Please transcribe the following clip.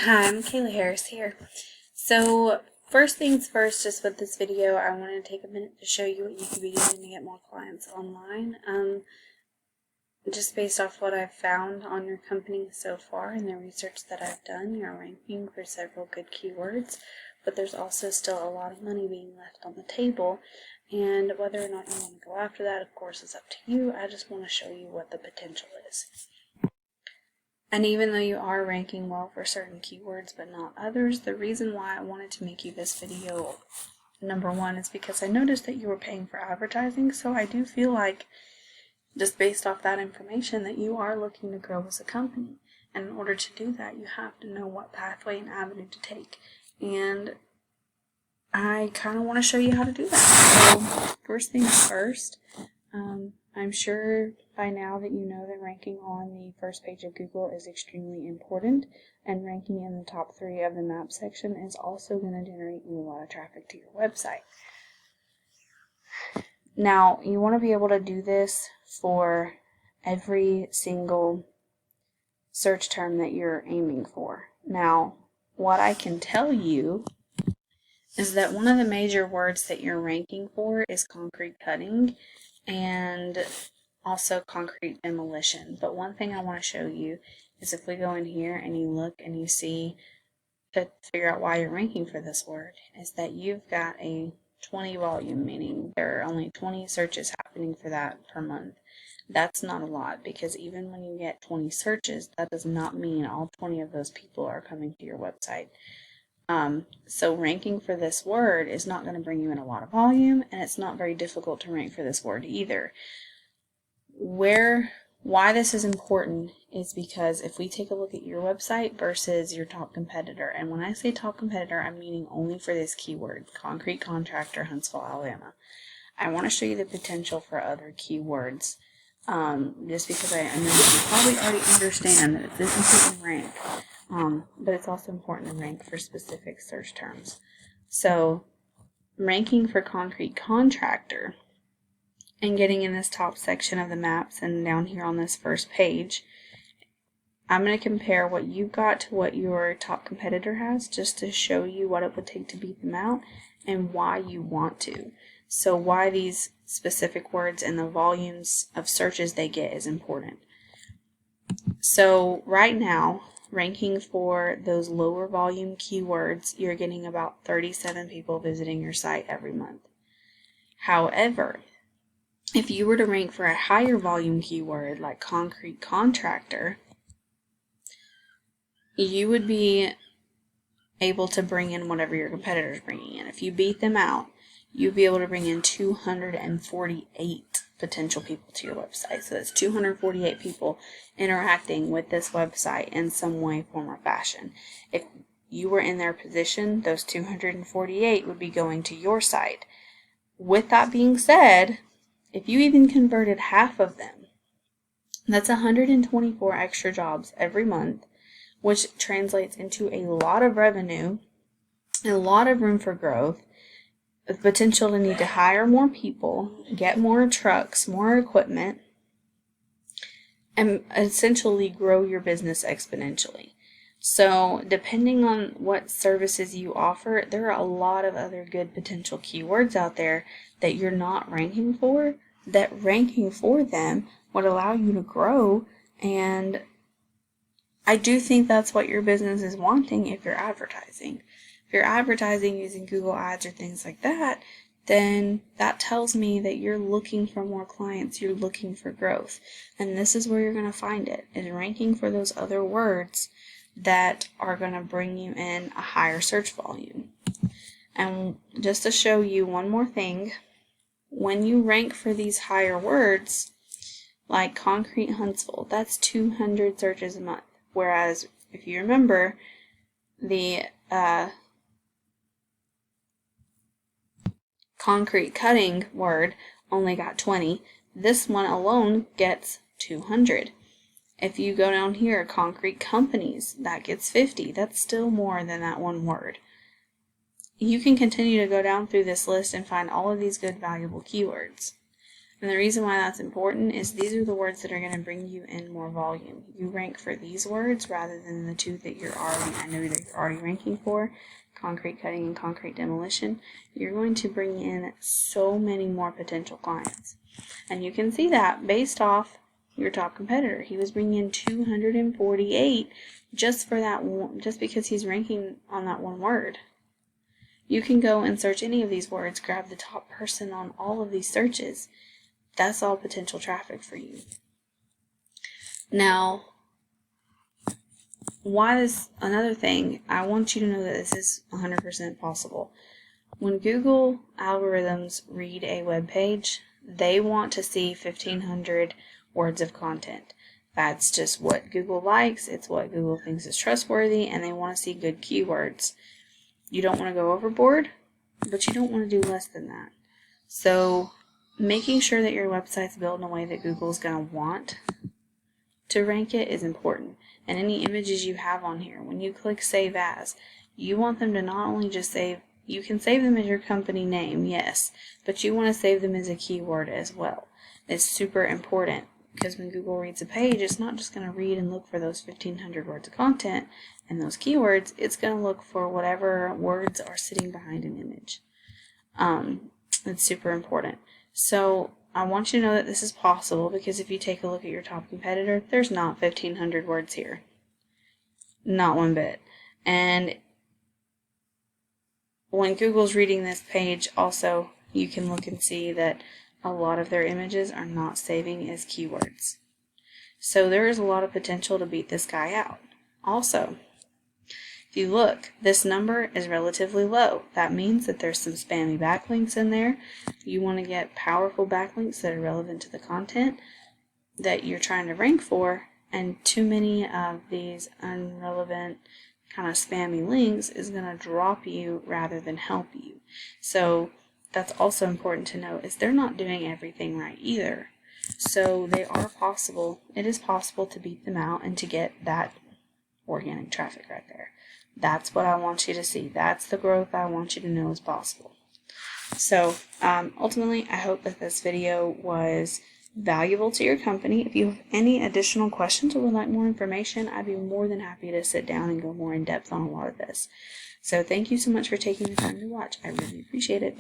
Hi, I'm Kayla Harris here. So, first things first, just with this video, I wanted to take a minute to show you what you could be doing to get more clients online. Just based off what I've found on your company so far and the research that I've done, you're ranking for several good keywords, but there's also still a lot of money being left on the table. And whether or not you want to go after that, of course, is up to you. I just want to show you what the potential is. And even though you are ranking well for certain keywords but not others, the reason why I wanted to make you this video, number one, is because I noticed that you were paying for advertising, so I do feel like, just based off that information, that you are looking to grow as a company. And in order to do that, you have to know what pathway and avenue to take. And I kind of want to show you how to do that. So, first things first, I'm sure by now that you know that ranking on the first page of Google is extremely important, and ranking in the top 3 of the map section is also going to generate you a lot of traffic to your website. Now, you want to be able to do this for every single search term that you're aiming for. Now, what I can tell you is that one of the major words that you're ranking for is concrete cutting and also concrete demolition. But one thing I want to show you is if we go in here and you look and you see, to figure out why you're ranking for this word, is that you've got a 20 volume, meaning there are only 20 searches happening for that per month. That's not a lot, because even when you get 20 searches, that does not mean all 20 of those people are coming to your website. So ranking for this word is not going to bring you in a lot of volume, and it's not very difficult to rank for this word either. Why this is important is because if we take a look at your website versus your top competitor, and when I say top competitor, I'm meaning only for this keyword, concrete contractor, Huntsville, Alabama. I want to show you the potential for other keywords, just because I know that you probably already understand that it's important to rank, but it's also important to rank for specific search terms. So, ranking for concrete contractor and getting in this top section of the maps and down here on this first page, I'm going to compare what you've got to what your top competitor has, just to show you what it would take to beat them out and why you want to. So why these specific words and the volumes of searches they get is important. So right now, ranking for those lower volume keywords, you're getting about 37 people visiting your site every month. However, if you were to rank for a higher volume keyword like concrete contractor, you would be able to bring in whatever your competitor is bringing in. If you beat them out, you'd be able to bring in 248 potential people to your website. So that's 248 people interacting with this website in some way, form, or fashion. If you were in their position, those 248 would be going to your site. With that being said, if you even converted half of them, that's 124 extra jobs every month, which translates into a lot of revenue, a lot of room for growth, the potential to need to hire more people, get more trucks, more equipment, and essentially grow your business exponentially. So depending on what services you offer, there are a lot of other good potential keywords out there that you're not ranking for, that ranking for them would allow you to grow. And I do think that's what your business is wanting if you're advertising. If you're advertising using Google Ads or things like that, then that tells me that you're looking for more clients, you're looking for growth. And this is where you're going to find it, is ranking for those other words that are going to bring you in a higher search volume. And just to show you one more thing, when you rank for these higher words, like concrete Huntsville, that's 200 searches a month. Whereas, if you remember, the concrete cutting word only got 20. This one alone gets 200. If you go down here, concrete companies, that gets 50. That's still more than that one word. You can continue to go down through this list and find all of these good, valuable keywords. And the reason why that's important is these are the words that are going to bring you in more volume. You rank for these words rather than the two that I know that you're already ranking for, concrete cutting and concrete demolition. You're going to bring in so many more potential clients. And you can see that based off your top competitor. He was bringing in 248 just for that one, just because he's ranking on that one word. You can go and search any of these words, grab the top person on all of these searches. That's all potential traffic for you. Now, another thing, I want you to know that this is 100% possible. When Google algorithms read a web page, they want to see 1,500 words of content. That's just what Google likes, it's what Google thinks is trustworthy, and they want to see good keywords. You don't want to go overboard, but you don't want to do less than that. So, making sure that your website's built in a way that Google's going to want to rank it is important. And any images you have on here, when you click Save As, you want them to not only just save, you can save them as your company name, yes, but you want to save them as a keyword as well. It's super important because when Google reads a page, it's not just going to read and look for those 1,500 words of content and those keywords, it's going to look for whatever words are sitting behind an image. It's super important. So I want you to know that this is possible because if you take a look at your top competitor, there's not 1,500 words here. Not one bit. And when Google's reading this page, also, you can look and see that a lot of their images are not saving as keywords. So there is a lot of potential to beat this guy out. Also, if you look, this number is relatively low. That means that there's some spammy backlinks in there. You want to get powerful backlinks that are relevant to the content that you're trying to rank for, and too many of these unrelevant kind of spammy links is going to drop you rather than help you. So that's also important to note, is they're not doing everything right either. So they are possible, it is possible to beat them out and to get that organic traffic right there. That's what I want you to see. That's the growth I want you to know is possible. So ultimately, I hope that this video was valuable to your company. If you have any additional questions or would like more information, I'd be more than happy to sit down and go more in depth on a lot of this. So thank you so much for taking the time to watch. I really appreciate it.